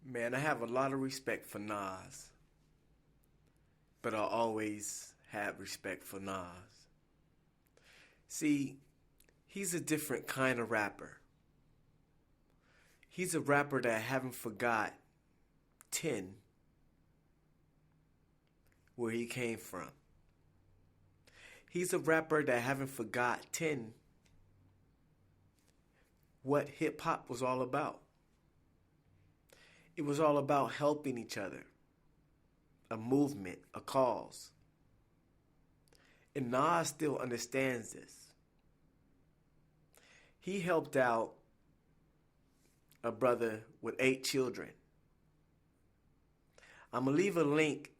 Man, I have a lot of respect for Nas, but I always had respect for Nas. See, he's a different kind of rapper. He's a rapper that I haven't forgot 10 where he came from. He's a rapper that I haven't forgot 10 what hip hop was all about. It was all about helping each other, a movement, a cause. And Nas still understands this. He helped out a brother with 8 children. I'm going to leave a link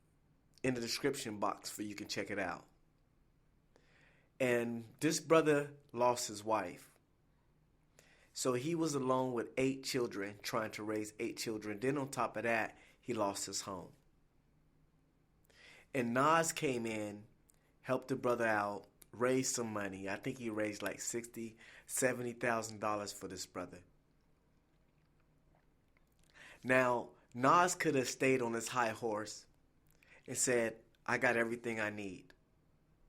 in the description box for you can check it out. And this brother lost his wife. So he was alone with 8 children, trying to raise 8 children. Then on top of that, he lost his home. And Nas came in, helped the brother out, raised some money. I think he raised like $60,000, $70,000 for this brother. Now, Nas could have stayed on his high horse and said, I got everything I need.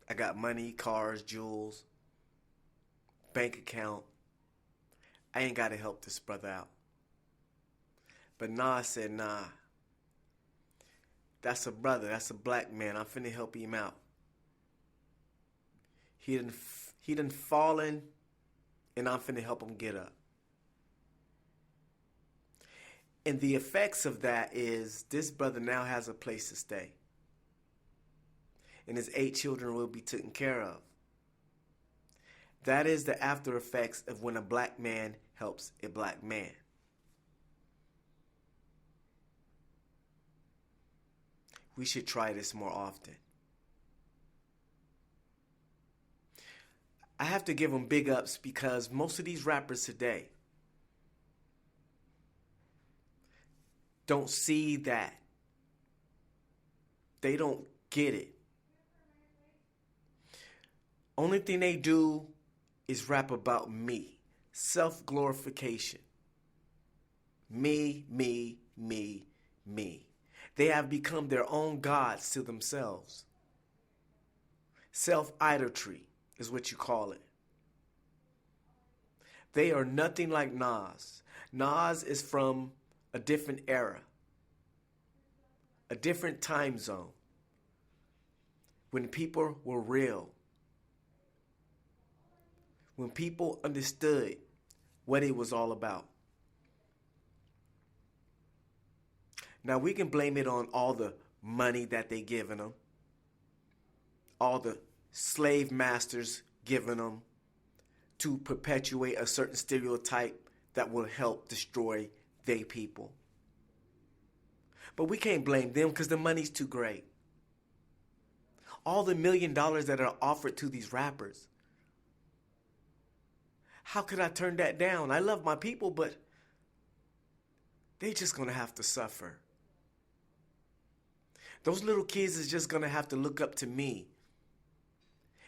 I got money, cars, jewels, bank account. I ain't got to help this brother out. But Nas said, nah. That's a brother. That's a black man. I'm finna help him out. He done fallen, and I'm finna help him get up. And the effects of that is this brother now has a place to stay. And his 8 children will be taken care of. That is the after effects of when a black man helps a black man. We should try this more often. I have to give them big ups because most of these rappers today don't see that. They don't get it. Only thing they do is rap about me. Self-glorification. Me, me, me, me. They have become their own gods to themselves. Self-idolatry is what you call it. They are nothing like Nas. Nas is from a different era, a different time zone, when people were real, when people understood what it was all about. Now we can blame it on all the money that they giving them, all the slave masters giving them to perpetuate a certain stereotype that will help destroy they people. But we can't blame them because the money's too great. All the $1 million that are offered to these rappers. How could I turn that down? I love my people, but they just going to have to suffer. Those little kids is just going to have to look up to me.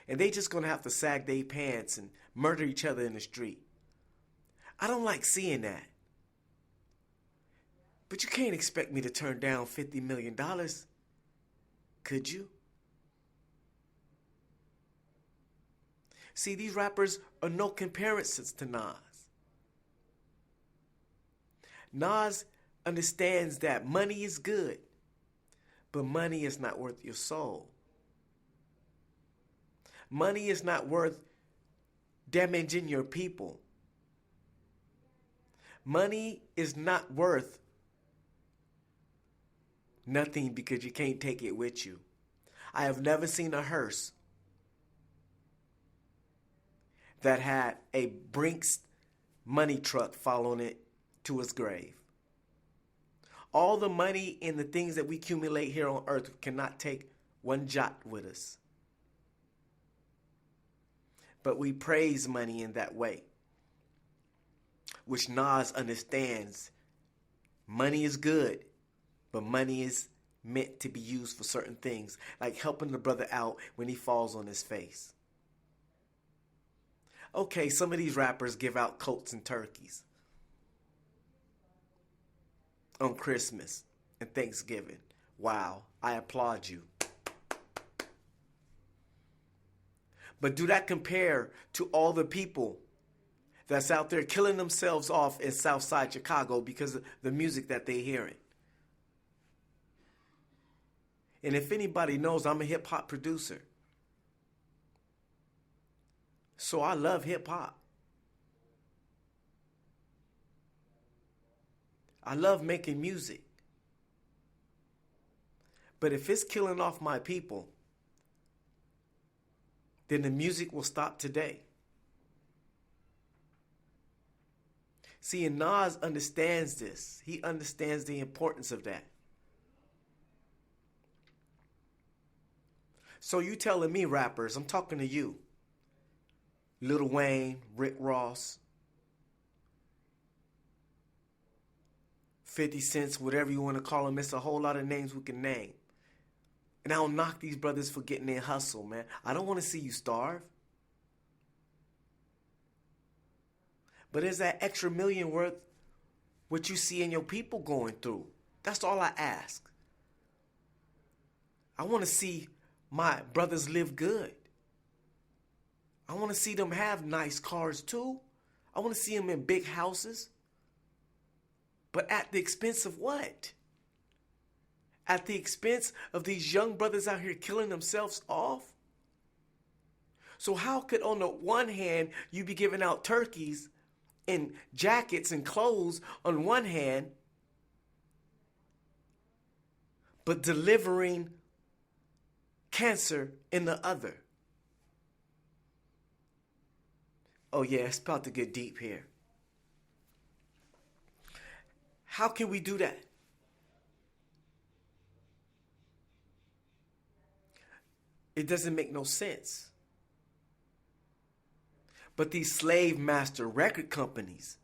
And they just going to have to sag their pants and murder each other in the street. I don't like seeing that. But you can't expect me to turn down $50 million. Could you? See, these rappers are no comparisons to Nas. Nas understands that money is good, but money is not worth your soul. Money is not worth damaging your people. Money is not worth nothing because you can't take it with you. I have never seen a hearse that had a Brinks money truck following it to his grave. All the money and the things that we accumulate here on earth cannot take one jot with us. But we praise money in that way, which Nas understands. Money is good, but money is meant to be used for certain things, like helping the brother out when he falls on his face. Okay, some of these rappers give out coats and turkeys. on Christmas and Thanksgiving. Wow, I applaud you. But do that compare to all the people that's out there killing themselves off in Southside Chicago because of the music that they hearing? And if anybody knows, I'm a hip hop producer. So I love hip hop. I love making music. But if it's killing off my people, then the music will stop today. See, and Nas understands this. He understands the importance of that. So you telling me, rappers, I'm talking to you, Lil Wayne, Rick Ross, 50 Cent, whatever you want to call them. It's a whole lot of names we can name. And I don't knock these brothers for getting their hustle, man. I don't want to see you starve. But is that extra million worth what you see in your people going through? That's all I ask. I want to see my brothers live good. I want to see them have nice cars too. I want to see them in big houses. But at the expense of what? At the expense of these young brothers out here killing themselves off? So how could on the one hand you be giving out turkeys and jackets and clothes on one hand, but delivering cancer in the other? Oh yeah, it's about to get deep here. How can we do that? It doesn't make no sense. But these slave master record companies,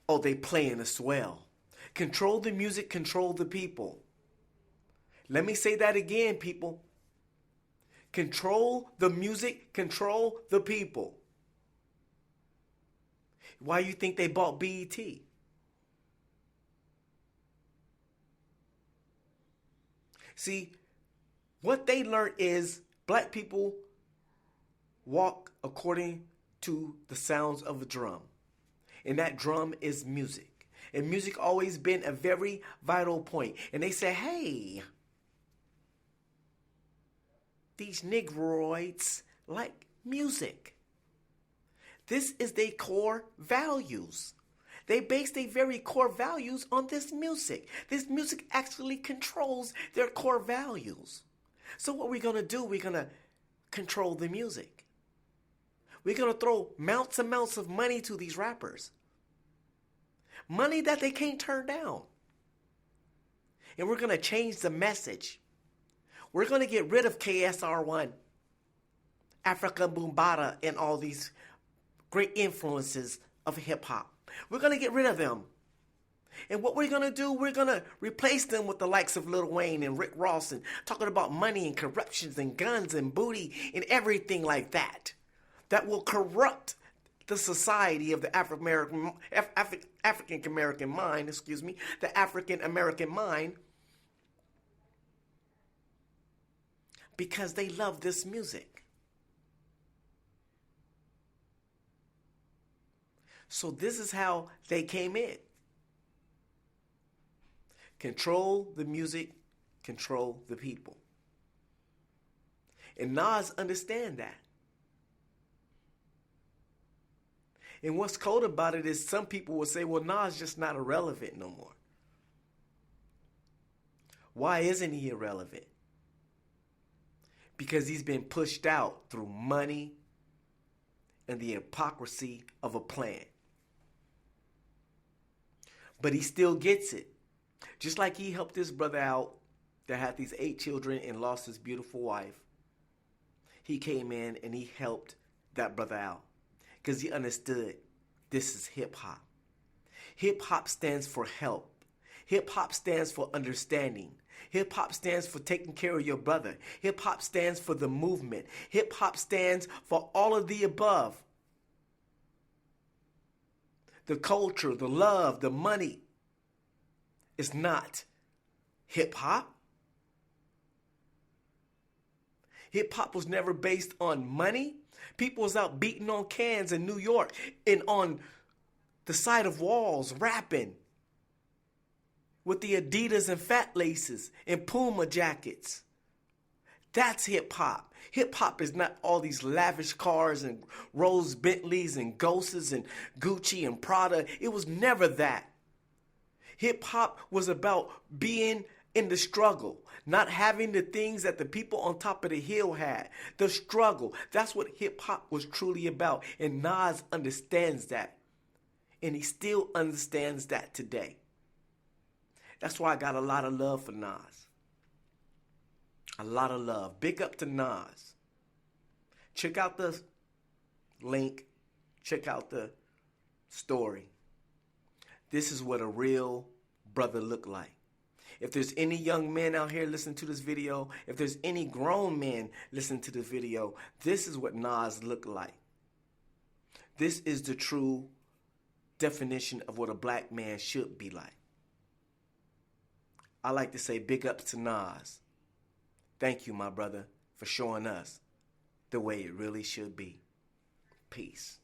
oh, they playing us well. Control the music, control the people. Let me say that again, people. Control the music, control the people. Why you think they bought BET? See, what they learned is black people walk according to the sounds of a drum. And that drum is music. And music always been a very vital point. And they say, hey, these Negroids like music. This is their core values. They base their very core values on this music. This music actually controls their core values. So what we're going to do, we're going to control the music. We're going to throw mounts and mounts of money to these rappers. Money that they can't turn down. And we're going to change the message. We're going to get rid of KSR1, Afrika Bambaataa, and all these great influences of hip-hop. We're going to get rid of them. And what we're going to do, we're going to replace them with the likes of Lil Wayne and Rick Ross and talking about money and corruptions and guns and booty and everything like that. That will corrupt the society of the African American mind, the African American mind, because they love this music. So this is how they came in. Control the music, control the people. And Nas understand that. And what's cold about it is some people will say, well, Nas just not irrelevant no more. Why isn't he irrelevant? Because he's been pushed out through money and the hypocrisy of a plan. But he still gets it. Just like he helped this brother out that had these 8 children and lost his beautiful wife. He came in and he helped that brother out. Because he understood this is hip hop. Hip hop stands for help. Hip hop stands for understanding. Hip hop stands for taking care of your brother. Hip hop stands for the movement. Hip hop stands for all of the above. The culture, the love, the money. is not hip hop. Hip hop was never based on money. People was out beating on cans in New York and on the side of walls rapping with the Adidas and Fat Laces and Puma jackets. That's hip hop. Hip hop is not all these lavish cars and Rolls Bentleys and Ghosts and Gucci and Prada. It was never that. Hip hop was about being in the struggle, not having the things that the people on top of the hill had. The struggle. That's what hip hop was truly about. And Nas understands that. And he still understands that today. That's why I got a lot of love for Nas. A lot of love. Big up to Nas. Check out the link. Check out the story. This is what a real brother look like. If there's any young men out here listening to this video, if there's any grown men listening to this video, this is what Nas looked like. This is the true definition of what a black man should be like. I like to say big ups to Nas. Thank you, my brother, for showing us the way it really should be. Peace.